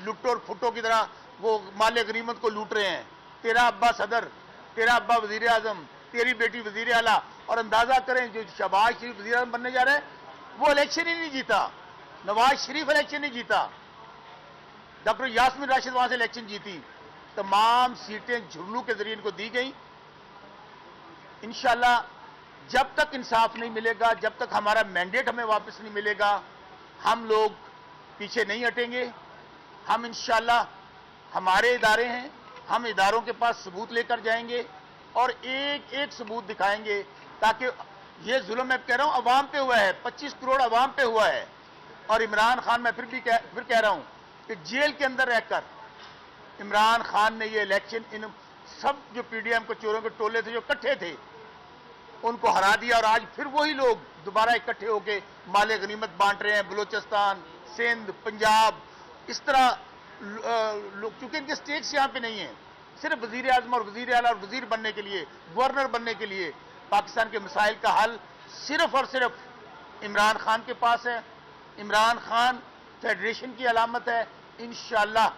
लुट्टो और फुट्टो की तरह वो माले गनीमत को लूट रहे हैं। तेरा अब्बा सदर, तेरा अब्बा वजीर आजम, तेरी बेटी वजीर आला, और अंदाजा करें जो शहबाज शरीफ वजीर आजम बनने जा रहे हैं वो इलेक्शन ही नहीं जीता। नवाज शरीफ इलेक्शन नहीं जीता, डॉक्टर यास्मीन राशिद वहां से इलेक्शन जीती। तमाम सीटें झुर्लू के जरिए इनको दी गई। इंशाल्लाह जब तक इंसाफ नहीं मिलेगा, जब तक हमारा मैंडेट हमें वापस नहीं मिलेगा, हम लोग पीछे नहीं हटेंगे। हम इंशाल्लाह, हमारे इदारे हैं, हम इदारों के पास सबूत लेकर जाएंगे और एक एक सबूत दिखाएंगे, ताकि ये जुल्म मैं कह रहा हूं अवाम पे हुआ है, 25 करोड़ अवाम पे हुआ है। और इमरान खान, मैं फिर कह रहा हूं कि जेल के अंदर रहकर इमरान खान ने ये इलेक्शन इन सब जो पीडीएम को चोरों के टोले थे जो इकट्ठे थे उनको हरा दिया, और आज फिर वही लोग दोबारा इकट्ठे होकर माले गनीमत बांट रहे हैं। बलूचिस्तान, सिंध, पंजाब, इस तरह लोग, चूंकि इनके स्टेट्स यहां पे नहीं है, सिर्फ वजीर आजम और वजीर आला और वजीर बनने के लिए, गवर्नर बनने के लिए पाकिस्तान के मसाइल का हल सिर्फ और सिर्फ इमरान खान के पास है। इमरान खान फेडरेशन की अलामत है। इंशाअल्लाह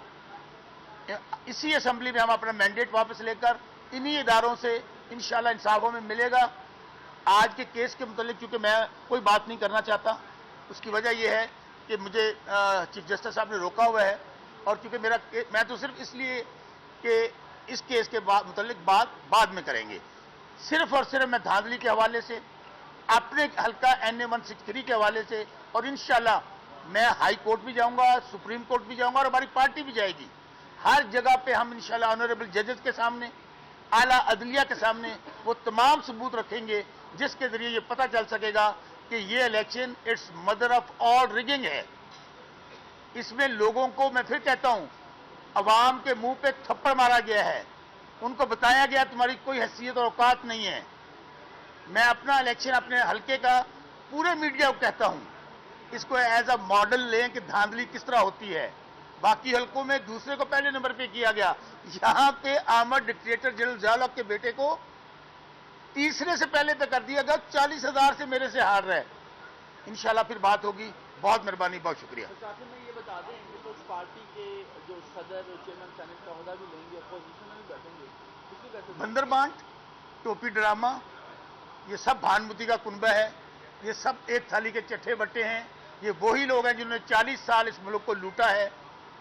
इसी असेंबली में हम अपना मैंडेट वापस लेकर इन्हीं इदारों से इंशाअल्लाह इंसाफ हमें मिलेगा। आज के केस के मुतालिक चूंकि मैं कोई बात नहीं करना चाहता, उसकी वजह यह है कि मुझे चीफ जस्टिस साहब ने रोका हुआ है, और चूंकि मैं तो सिर्फ इसलिए कि इस केस के मुतालिक बाद में करेंगे। सिर्फ और सिर्फ मैं धांधली के हवाले से, अपने हल्का NA 163 के हवाले से, और इंशाअल्लाह मैं हाई कोर्ट भी जाऊंगा, सुप्रीम कोर्ट भी जाऊंगा, और हमारी पार्टी भी जाएगी। हर जगह पे हम इंशाअल्लाह ऑनरेबल जजेस के सामने, आला अदलिया के सामने वो तमाम सबूत रखेंगे जिसके जरिए ये पता चल सकेगा कि ये election it's mother of all rigging है। इसमें लोगों को, मैं फिर कहता हूं, अवाम के मुंह पे थप्पड़ मारा गया है, उनको बताया गया तुम्हारी कोई हैसियत और औकात नहीं है। मैं अपना इलेक्शन अपने हल्के का पूरे मीडिया को कहता हूं, इसको एज अ मॉडल लें कि धांधली किस तरह होती है। बाकी हल्कों में दूसरे को पहले नंबर पे किया गया, यहां पे आमद डिक्टेटर जनरल ज़ियाउल के बेटे को तीसरे से पहले तक कर दिया गया। 40,000 से मेरे से हार रहे। इंशाल्लाह फिर बात होगी। बहुत मेहरबानी, बहुत शुक्रिया। में ये बता दें कि कुछ पार्टी के जो सदर चेयरमैन सेनेट का ओहदा भी लेंगे, अपोजिशन में भी बैठेंगे, बंदर बांट, टोपी ड्रामा, ये सब भानुमति का कुनबा है। ये सब एक थाली के चट्टे बट्टे हैं। ये वही लोग हैं जिन्होंने 40 साल इस मुल्क को लूटा है।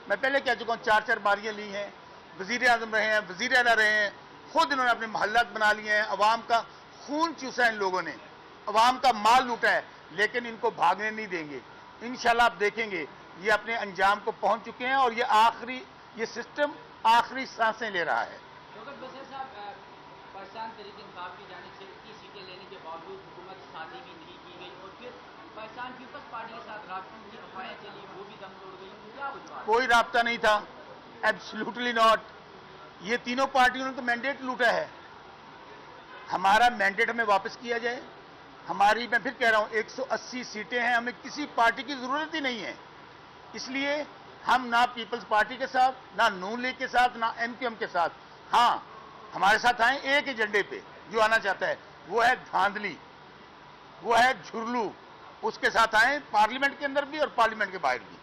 मैं पहले कह चुका हूं, 4-4 बारियां ली हैं, वजीर आजम रहे हैं, वजीर आला रहे हैं, खुद इन्होंने अपने मोहल्लात बना लिए हैं, अवाम का खून चूसा है इन लोगों ने, अवाम का माल लूटा है, लेकिन इनको भागने नहीं देंगे। इंशाल्लाह आप देखेंगे ये अपने अंजाम को पहुंच चुके हैं, और ये सिस्टम आखिरी सांसें ले रहा है। पाकिस्तान तहरीक इंसाफ की जानिब से 21 सीटें लेने के बावजूद हुकूमत साजी भी नहीं की गई, और फिर पाकिस्तान पीपल्स पार्टी के साथ राब्तों की अफवाहें चली, वो भी दम तोड़ गई। क्या वजह? कोई राब्ता नहीं था, एब्सोल्युटली नॉट। ये तीनों पार्टियों ने तो मैंडेट लूटा है। हमारा मैंडेट हमें वापस किया जाए। हमारी, मैं फिर कह रहा हूं, 180 सीटें हैं, हमें किसी पार्टी की जरूरत ही नहीं है। इसलिए हम ना पीपल्स पार्टी के साथ, ना नून लीग के साथ, ना MQM के साथ। हाँ, हमारे साथ आए एक एजेंडे पे जो आना चाहता है, वो है धांधली, वो है झुर्लू, उसके साथ आए पार्लियामेंट के अंदर भी और पार्लियामेंट के बाहर भी।